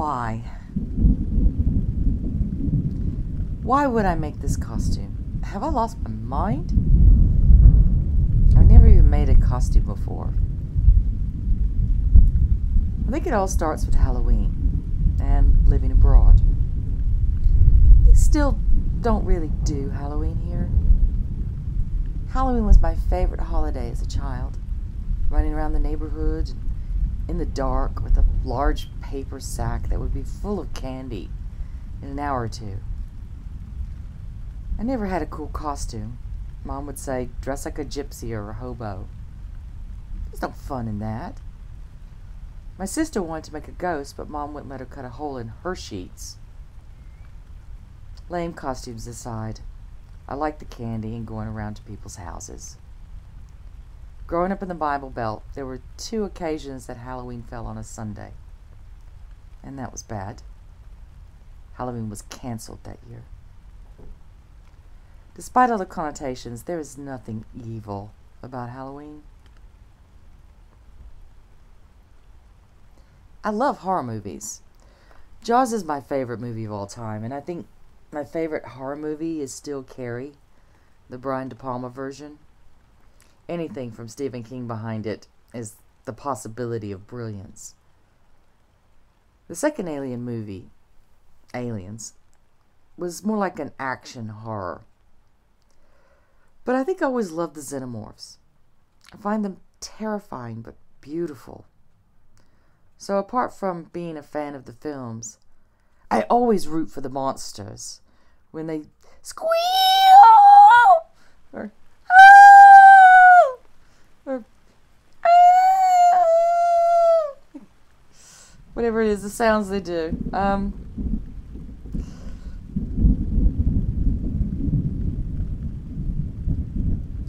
why? Why would I make this costume? Have I lost my mind? I never even made a costume before. I think it all starts with Halloween and living abroad. They still don't really do Halloween here. Halloween was my favorite holiday as a child. Running around the neighborhood in the dark with a large paper sack that would be full of candy in an hour or two. I never had a cool costume. Mom would say, dress like a gypsy or a hobo. There's no fun in that. My sister wanted to make a ghost, but Mom wouldn't let her cut a hole in her sheets. Lame costumes aside, I liked the candy and going around to people's houses. Growing up in the Bible Belt, there were 2 occasions that Halloween fell on a Sunday. And that was bad. Halloween was canceled that year. Despite all the connotations, there is nothing evil about Halloween. I love horror movies. Jaws is my favorite movie of all time, and I think my favorite horror movie is still Carrie, the Brian De Palma version. Anything from Stephen King behind it is the possibility of brilliance. The second Alien movie, Aliens, was more like an action horror. But I think I always loved the Xenomorphs. I find them terrifying but beautiful. So apart from being a fan of the films, I always root for the monsters when they squeal or or whatever it is, the sounds they do.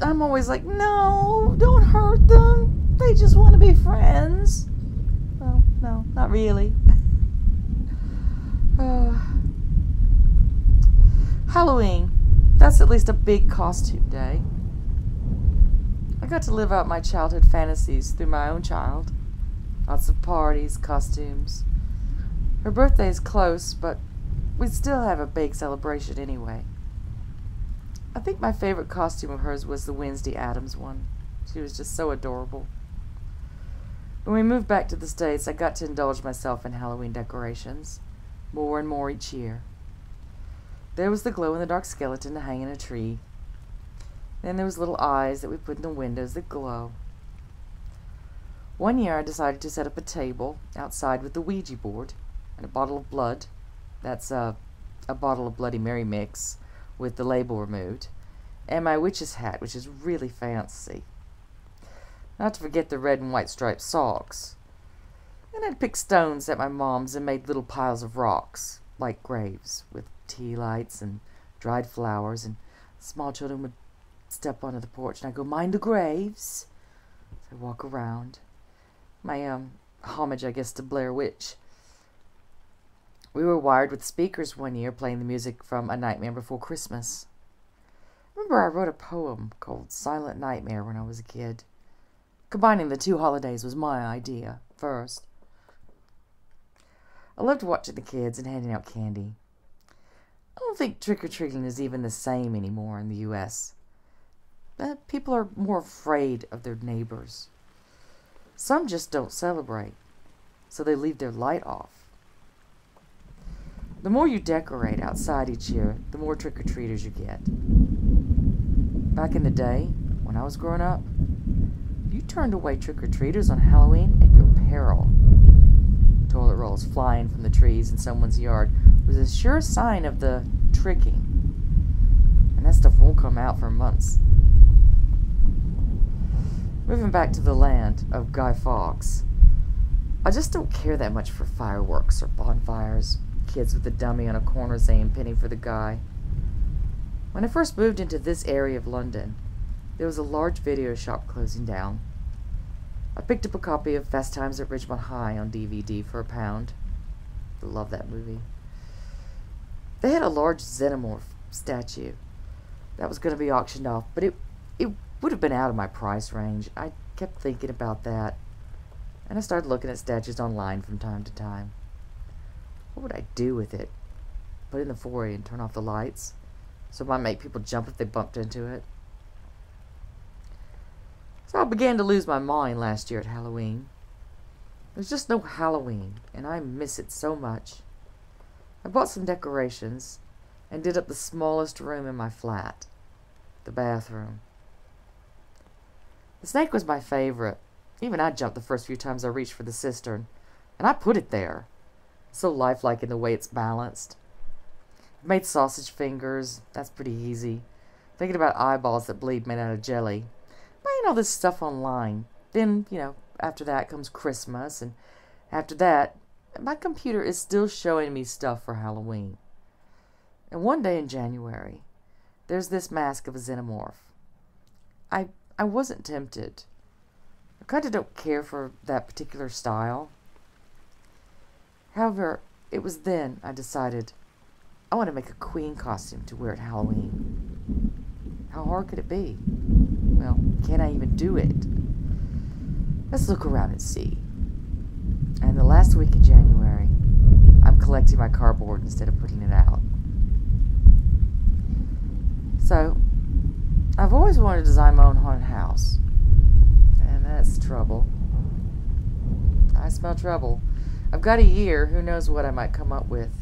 I'm always like, no, don't hurt them. They just want to be friends. Well, no, not really. Halloween. That's at least a big costume day. I got to live out my childhood fantasies through my own child. Lots of parties, costumes. Her birthday is close, but we'd still have a big celebration anyway. I think my favorite costume of hers was the Wednesday Addams one. She was just so adorable. When we moved back to the States, I got to indulge myself in Halloween decorations, more and more each year. There was the glow-in-the-dark skeleton to hang in a tree. Then there was little eyes that we put in the windows that glow. One year I decided to set up a table outside with the Ouija board and a bottle of blood. That's a bottle of Bloody Mary mix with the label removed, and my witch's hat, which is really fancy. Not to forget the red and white striped socks. And I'd picked stones at my mom's and made little piles of rocks, like graves, with tea lights and dried flowers, and small children would step onto the porch and I'd go, mind the graves. So I'd walk around. My homage, I guess, to Blair Witch. We were wired with speakers one year playing the music from A Nightmare Before Christmas. Remember I wrote a poem called Silent Nightmare when I was a kid. Combining the 2 holidays was my idea, first. I loved watching the kids and handing out candy. I don't think trick-or-treating is even the same anymore in the U.S. People are more afraid of their neighbors. Some just don't celebrate, so they leave their light off. The more you decorate outside each year, the more trick-or-treaters you get. Back in the day, when I was growing up, you turned away trick-or-treaters on Halloween at your peril. Toilet rolls flying from the trees in someone's yard was a sure sign of the tricking. And that stuff won't come out for months. Moving back to the land of Guy Fawkes, I just don't care that much for fireworks or bonfires, kids with a dummy on a corner saying penny for the guy. When I first moved into this area of London, there was a large video shop closing down. I picked up a copy of Fast Times at Ridgemont High on DVD for £1. I love that movie. They had a large Xenomorph statue that was going to be auctioned off, but it would have been out of my price range. I kept thinking about that, and I started looking at statues online from time to time. What would I do with it? Put it in the foyer and turn off the lights? So it might make people jump if they bumped into it. So I began to lose my mind last year at Halloween. There's just no Halloween, and I miss it so much. I bought some decorations and did up the smallest room in my flat, the bathroom. The snake was my favorite. Even I jumped the first few times I reached for the cistern, and I put it there. So lifelike in the way it's balanced. I've made sausage fingers. That's pretty easy. Thinking about eyeballs that bleed made out of jelly. Buying all this stuff online. Then, after that comes Christmas, and after that, my computer is still showing me stuff for Halloween. And one day in January, there's this mask of a xenomorph. I wasn't tempted. I kind of don't care for that particular style. However, it was then I decided I want to make a queen costume to wear at Halloween. How hard could it be? Well, can I even do it? Let's look around and see. And the last week in January, I'm collecting my cardboard instead of putting it out. So, I've always wanted to design my own haunted house. And that's trouble. I smell trouble. I've got a year. Who knows what I might come up with.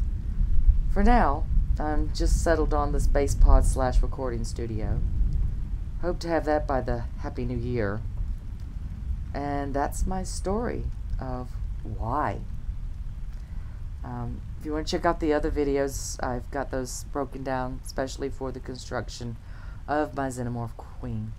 For now, I'm just settled on this base pod / recording studio. Hope to have that by the Happy New Year. And that's my story of why. If you want to check out the other videos, I've got those broken down, especially for the construction of my Xenomorph Queen.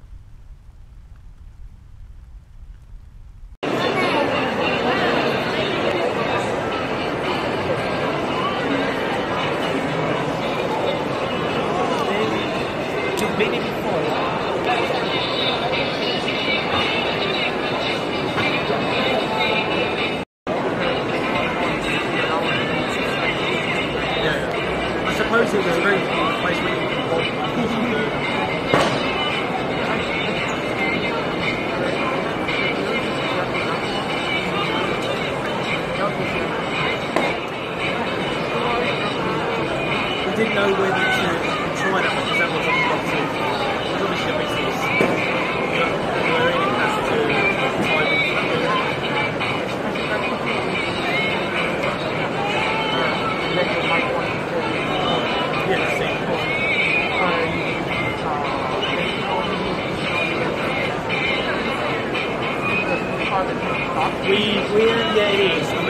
It was a very place where you could walk. We didn't know whether to try that because that was on the box. There's obviously a business where it has to tie into that. Yeah, it is.